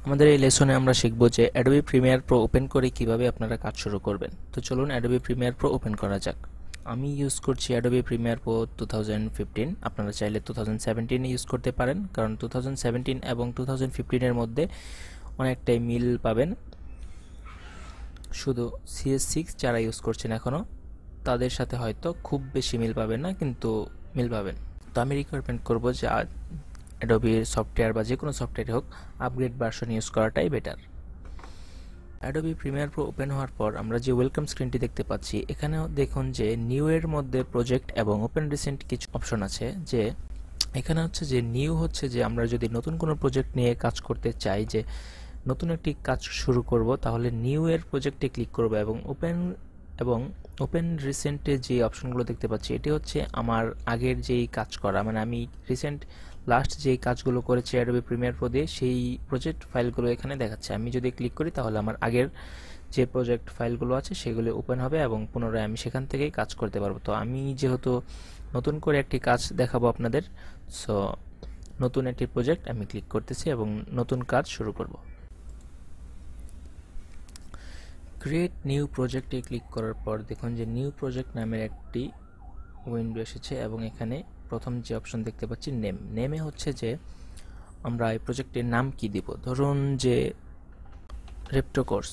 আমাদের এই লেসনে আমরা শিখব যে অ্যাডোবি প্রিমিয়ার প্রো ওপেন করে কিভাবে আপনারা কাজ শুরু করবেন। তো চলুন অ্যাডোবি প্রিমিয়ার প্রো ওপেন করা যাক। আমি ইউজ করছি অ্যাডোবি প্রিমিয়ার প্রো 2015। আপনারা চাইলে 2017 ইউজ করতে পারেন, কারণ 2017 এবং 2015 এর মধ্যে অনেকটাই মিল পাবেন। শুধু CS6 যারা ইউজ করছেন এখনও, তাদের সাথে হয়তো খুব বেশি মিল পাবেন না, কিন্তু মিল পাবেন। তো আমি রিকমেন্ড করব যে অ্যাডোবির সফটওয়্যার বা যে কোনো সফটওয়্যার হোক, আপগ্রেড ভার্সন ইউজ করাটাই better. Adobe Premiere Pro open হওয়ার পর আমরা যে ওয়েলকাম স্ক্রিনটি দেখতে পাচ্ছি, এখানেও দেখুন যে নিউ এর মধ্যে প্রজেক্ট এবং ওপেন রিসেন্ট কিছু অপশন আছে। যে এখানে হচ্ছে যে নিউ হচ্ছে যে আমরা যদি নতুন কোনো প্রজেক্ট নিয়ে কাজ করতে চাই, যে নতুন একটি কাজ শুরু করব, তাহলে নিউ এর প্রজেক্টে ক্লিক করব এবং ওপেন রিসেন্টে যে অপশনগুলো দেখতে পাচ্ছি, এটি হচ্ছে আমার আগের যেই কাজ করা, মানে আমি লাস্ট যেই কাজগুলো করেছি অ্যাডোবি প্রিমিয়ার প্রো দিয়ে, সেই প্রজেক্ট ফাইলগুলো এখানে দেখাচ্ছে। আমি যদি ক্লিক করি তাহলে আমার আগের যে প্রজেক্ট ফাইলগুলো আছে সেগুলো ওপেন হবে এবং পুনরায় আমি সেখান থেকেই কাজ করতে পারবো। তো আমি যেহেতু নতুন করে একটি কাজ দেখাবো আপনাদের, সো নতুন একটি প্রজেক্ট আমি ক্লিক করতেছি এবং নতুন কাজ শুরু করব। ক্রিয়েট নিউ প্রজেক্টে ক্লিক করার পর দেখুন যে নিউ প্রজেক্ট নামের একটি উইন্ডো এসেছে এবং এখানে প্রথম যে অপশন দেখতে পাচ্ছি নেমে হচ্ছে যে আমরা এই প্রজেক্টের নাম কি দিব। ধরুন যে রেপ্টোকোর্স,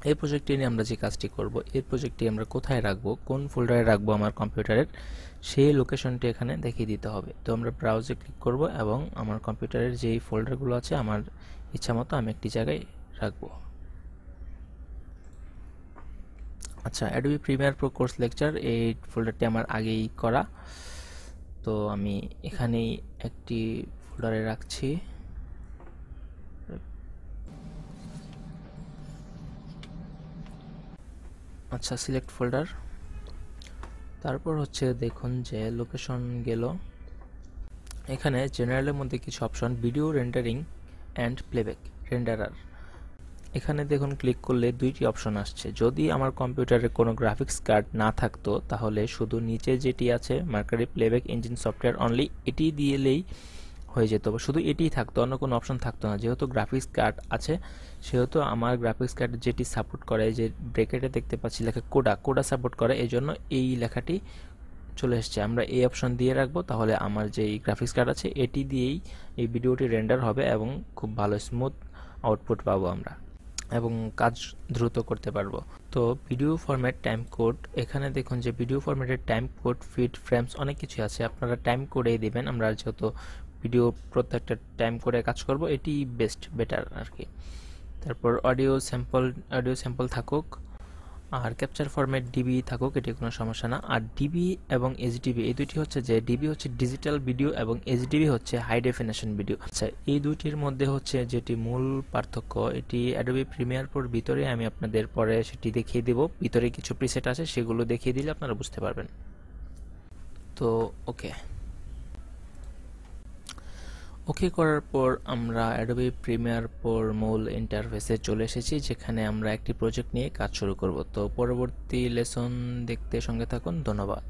এই প্রজেক্টটি নিয়ে আমরা যে কাজটি করব, এই প্রজেক্টটি আমরা কোথায় রাখবো, কোন ফোল্ডারে রাখবো আমার কম্পিউটারের, সেই লোকেশনটি এখানে দেখিয়ে দিতে হবে। তো আমরা ব্রাউজে ক্লিক করব এবং আমার কম্পিউটারের যেই ফোল্ডারগুলো আছে আমার ইচ্ছা মতো আমি একটি জায়গায় রাখবো। আচ্ছা, Adobe Premiere Pro course lecture, এই ফোল্ডারটি আমার আগেই করা, তো আমি এখানেই একটি ফোল্ডারে রাখছি। আচ্ছা, সিলেক্ট ফোল্ডার, তারপর হচ্ছে দেখুন যে লোকেশন গেল। এখানে জেনারেলের মধ্যে কিছু option, video rendering and playback renderer, এখানে দেখুন ক্লিক করলে দুইটি অপশন আসছে। যদি আমার কম্পিউটারে কোনো গ্রাফিক্স কার্ড না থাকতো তাহলে শুধু নিচে যেটি আছে mercury playback engine software only, এটি দিলেই হয়ে যেত, শুধু এটিই থাকতো, অন্য কোনো অপশন থাকতো না। যেহেতু গ্রাফিক্স কার্ড আছে সেহেতু আমার গ্রাফিক্স কার্ড যেটি সাপোর্ট করে, যে ব্র্যাকেটে দেখতে পাচ্ছি লেখা কোডা সাপোর্ট করে, এই জন্য এই লেখাটি চলে এসছে। আমরা এই অপশন দিয়ে রাখবো, তাহলে আমার যেই গ্রাফিক্স কার্ড আছে এটি দিয়েই এই ভিডিওটি রেন্ডার হবে এবং খুব ভালো স্মুথ আউটপুট পাবো আমরা এবং কাজ দ্রুত করতে পারবো। তো ভিডিও ফরম্যাট, টাইম কোড, এখানে দেখুন যে ভিডিও ফরম্যাটের টাইম কোড, ফিট, ফ্রেমস অনেক কিছু আছে, আপনারা টাইম কোডেই দিবেন। আমরা যেহেতু ভিডিও প্রত্যেকটা টাইম কোডে কাজ করব, এটি বেটার আর কি। তারপর অডিও স্যাম্পল থাকুক, আর ক্যাপচার ফরম্যাট ডিবি থাকুক, এটি কোনো সমস্যা না। আর ডিবি এবং এইচডিবি, এই দুটি হচ্ছে যে ডিবি হচ্ছে ডিজিটাল ভিডিও এবং এইচডিবি হচ্ছে হাই ডেফিনেশন ভিডিও। আচ্ছা, এই দুইটির মধ্যে হচ্ছে যেটি মূল পার্থক্য, এটি অ্যাডোবি প্রিমিয়ার প্রোর ভিতরে আমি আপনাদের পরে সেটি দেখিয়ে দেব। ভিতরে কিছু প্রিসেট আছে, সেগুলো দেখিয়ে দিলে আপনারা বুঝতে পারবেন। তো ওকে করার পর আমরা অ্যাডোবি প্রিমিয়ার প্রোর মূল ইন্টারফেসে চলে এসেছি, যেখানে আমরা একটি প্রজেক্ট নিয়ে কাজ শুরু করব। তো পরবর্তী লেসন দেখতে সঙ্গে থাকুন। ধন্যবাদ।